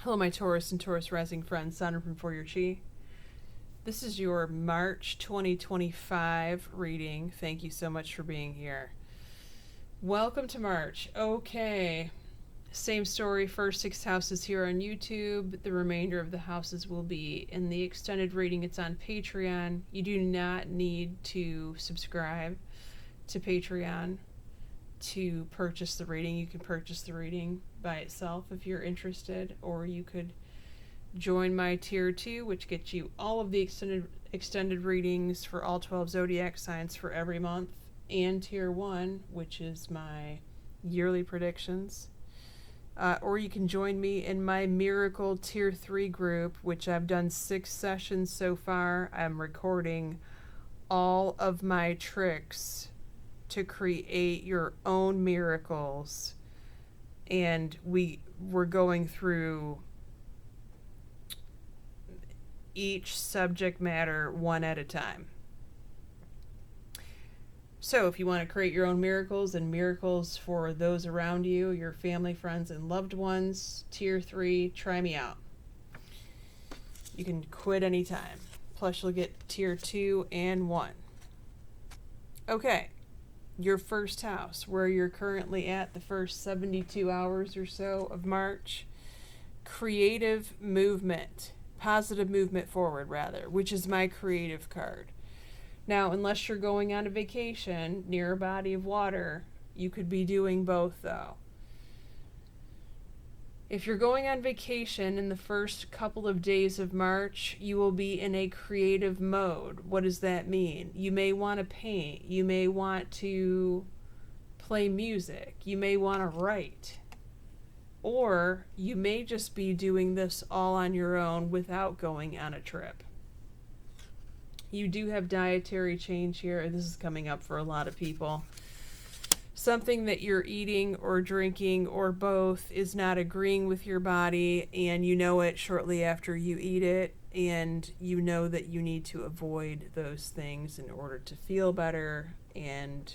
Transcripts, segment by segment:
Hello, my Taurus and Taurus rising friends. Sondra from For Your Chi. This is your March 2025 reading. Thank you so much for being here. Welcome to March. Okay. Same story. First 6 houses here on YouTube. The remainder of the houses will be in the extended reading. It's on Patreon. You do not need to subscribe to Patreon to purchase the reading. You can purchase the reading by itself if you're interested, or you could join my tier 2, which gets you all of the extended readings for all 12 zodiac signs for every month, and tier 1, which is my yearly predictions. Or you can join me in my Miracle Tier 3 group, which I've done 6 sessions so far. I'm recording all of my tricks to create your own miracles. And we're going through each subject matter one at a time. So if you want to create your own miracles and miracles for those around you, your family, friends, and loved ones, tier 3, try me out. You can quit anytime. Plus you'll get tier 2 and 1. Okay, your first house, where you're currently at the first 72 hours or so of March. Creative movement, positive movement forward rather, which is my creative card. Now, unless you're going on a vacation near a body of water, you could be doing both, though. If you're going on vacation in the first couple of days of March, you will be in a creative mode. What does that mean? You may want to paint. You may want to play music. You may want to write. Or you may just be doing this all on your own without going on a trip. You do have dietary change here. This is coming up for a lot of people. Something that you're eating or drinking or both is not agreeing with your body, and you know it shortly after you eat it, and you know that you need to avoid those things in order to feel better, and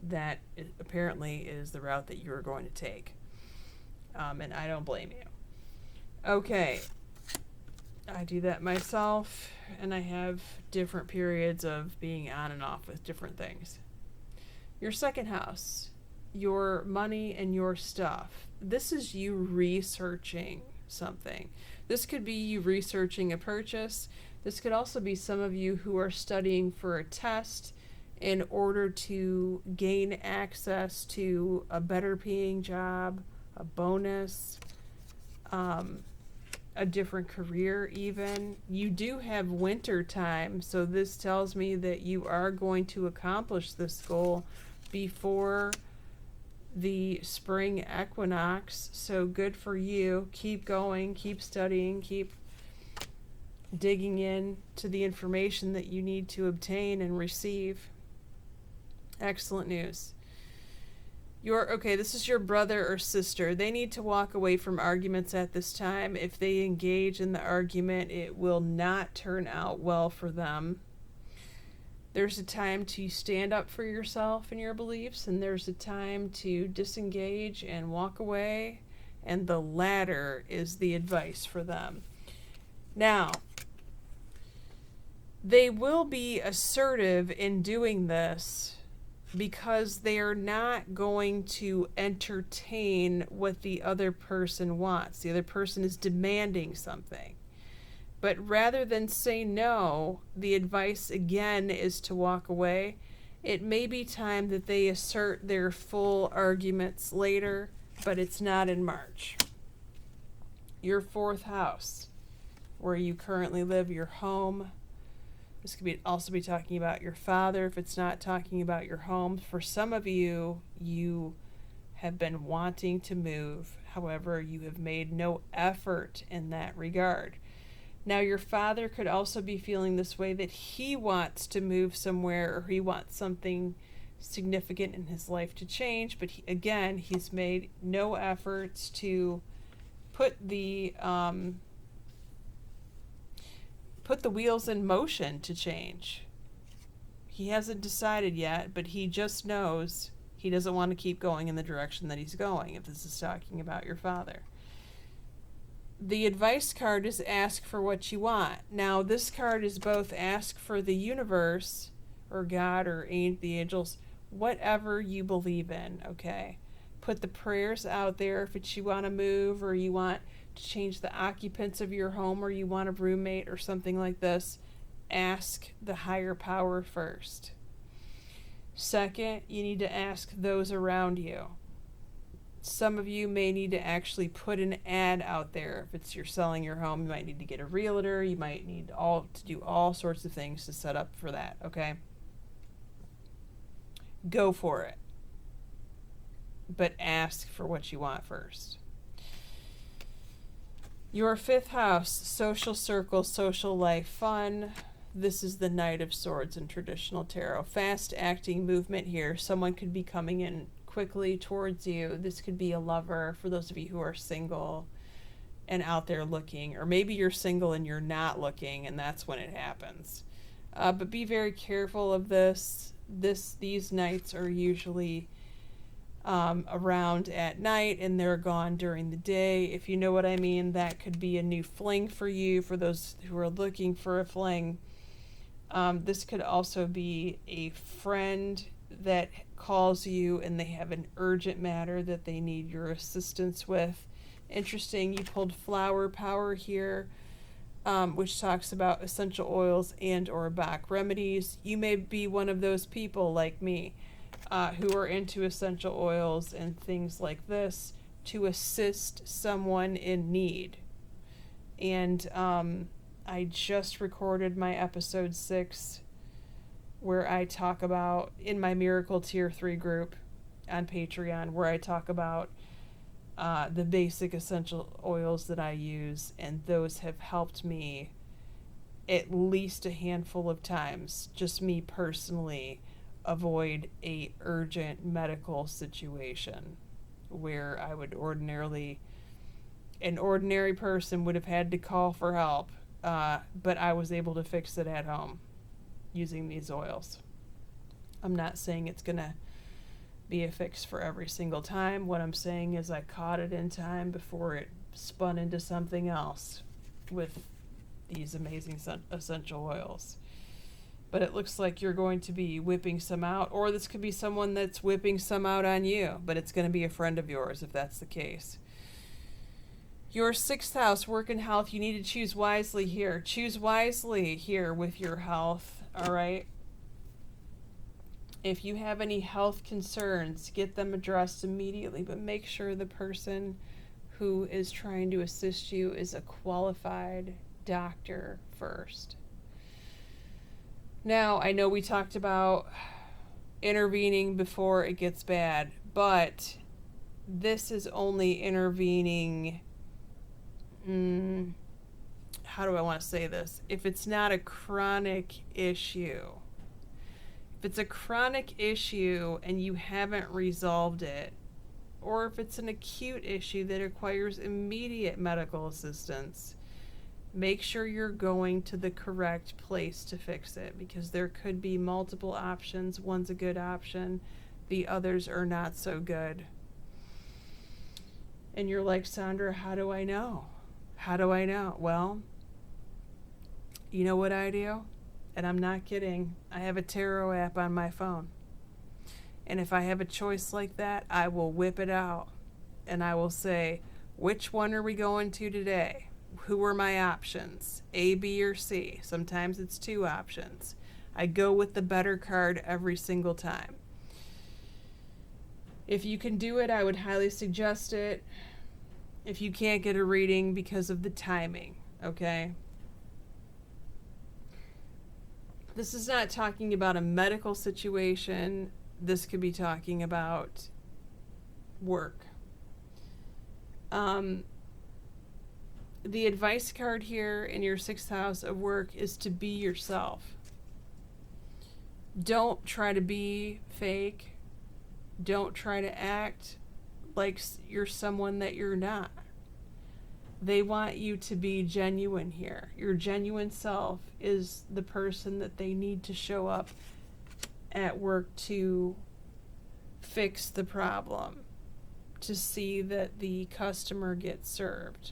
that apparently is the route that you're going to take. And I don't blame you. Okay. I do that myself, and I have different periods of being on and off with different things. Your second house, your money and your stuff. This is you researching something. This could be you researching a purchase. This could also be some of you who are studying for a test in order to gain access to a better paying job, a bonus, a different career even. You do have winter time, so this tells me that you are going to accomplish this goal before the spring equinox. So good for you. Keep going, keep studying, keep digging in to the information that you need to obtain and receive. Excellent news. This is your brother or sister. They need to walk away from arguments at this time. If they engage in the argument, it will not turn out well for them. There's a time to stand up for yourself and your beliefs, and there's a time to disengage and walk away, and the latter is the advice for them. Now, they will be assertive in doing this, because they are not going to entertain what the other person wants. The other person is demanding something. But rather than say no, the advice again is to walk away. It may be time that they assert their full arguments later, but it's not in March. Your fourth house, where you currently live, your home. This could also be talking about your father if it's not talking about your home. For some of you, you have been wanting to move. However, you have made no effort in that regard. Now, your father could also be feeling this way, that he wants to move somewhere, or he wants something significant in his life to change. But he's made no efforts to put the wheels in motion to change. He hasn't decided yet, but he just knows he doesn't want to keep going in the direction that he's going, if this is talking about your father. The advice card is ask for what you want. Now, this card is both ask for the universe or God or the angels, whatever you believe in, okay? Put the prayers out there if it's you want to move or you want to change the occupants of your home or you want a roommate or something like this. Ask the higher power first. Second, you need to ask those around you. Some of you may need to actually put an ad out there. If it's you're selling your home, you might need to get a realtor. You might need to do all sorts of things to set up for that, okay? Go for it. But ask for what you want first. Your 5th house, social circle, social life, fun. This is the Knight of Swords in traditional tarot. Fast acting movement here. Someone could be coming in quickly towards you. This could be a lover for those of you who are single and out there looking, or maybe you're single and you're not looking and that's when it happens. But be very careful of this. These nights are usually around at night and they're gone during the day. If you know what I mean, that could be a new fling for you, for those who are looking for a fling. This could also be a friend that calls you and they have an urgent matter that they need your assistance with. Interesting, you pulled flower power here, which talks about essential oils and or Bach remedies. You may be one of those people like me who are into essential oils and things like this to assist someone in need. And I just recorded my episode 6 where I talk about, in my Miracle Tier 3 group on Patreon, where I talk about the basic essential oils that I use, and those have helped me at least a handful of times, just me personally, avoid a urgent medical situation where I would an ordinary person would have had to call for help, but I was able to fix it at home using these oils. I'm not saying it's going to be a fix for every single time. What I'm saying is I caught it in time before it spun into something else with these amazing essential oils. But it looks like you're going to be whipping some out, or this could be someone that's whipping some out on you, but it's going to be a friend of yours if that's the case. Your 6th house, work and health, you need to choose wisely here. Choose wisely here with your health, all right? If you have any health concerns, get them addressed immediately, but make sure the person who is trying to assist you is a qualified doctor first. Now, I know we talked about intervening before it gets bad, but this is only intervening, how do I want to say this? If it's not a chronic issue. If it's a chronic issue and you haven't resolved it, or if it's an acute issue that requires immediate medical assistance, make sure you're going to the correct place to fix it, because there could be multiple options. One's a good option, the others are not so good. And you're like, Sondra, how do I know? How do I know? Well, you know what I do? And I'm not kidding. I have a tarot app on my phone. And if I have a choice like that, I will whip it out. And I will say, which one are we going to today? Who are my options? A, B, or C? Sometimes it's 2 options. I go with the better card every single time. If you can do it, I would highly suggest it. If you can't get a reading because of the timing, okay? This is not talking about a medical situation. This could be talking about work. The advice card here in your 6th house of work is to be yourself. Don't try to be fake. Don't try to act like you're someone that you're not. They want you to be genuine here. Your genuine self is the person that they need to show up at work to fix the problem, to see that the customer gets served.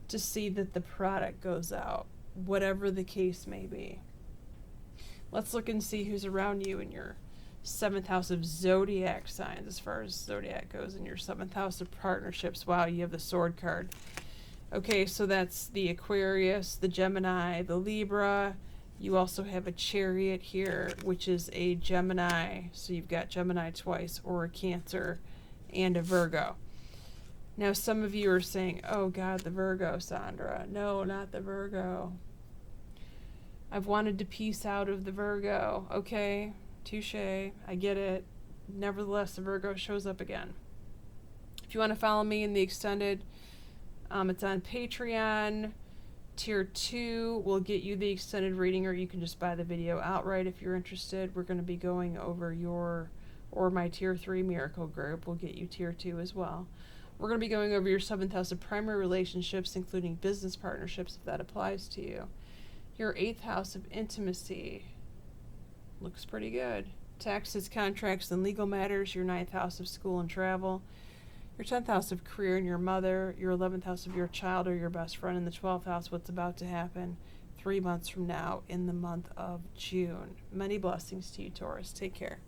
to see that the product goes out, whatever the case may be. Let's look and see who's around you in your 7th house of zodiac signs, as far as zodiac goes, in your 7th house of partnerships. Wow, you have the Sword card. Okay, so that's the Aquarius, the Gemini, the Libra. You also have a Chariot here, which is a Gemini. So you've got Gemini twice, or a Cancer, and a Virgo. Now, some of you are saying, oh God, the Virgo, Sondra. No, not the Virgo. I've wanted to piece out of the Virgo. Okay, touche, I get it. Nevertheless, the Virgo shows up again. If you want to follow me in the extended, it's on Patreon. Tier 2 will get you the extended reading, or you can just buy the video outright if you're interested. We're going to be going over my Tier 3 Miracle Group will get you Tier 2 as well. We're going to be going over your 7th house of primary relationships, including business partnerships, if that applies to you. Your 8th house of intimacy looks pretty good. Taxes, contracts, and legal matters. Your 9th house of school and travel. Your 10th house of career and your mother. Your 11th house of your child or your best friend. And the 12th house, what's about to happen 3 months from now in the month of June. Many blessings to you, Taurus. Take care.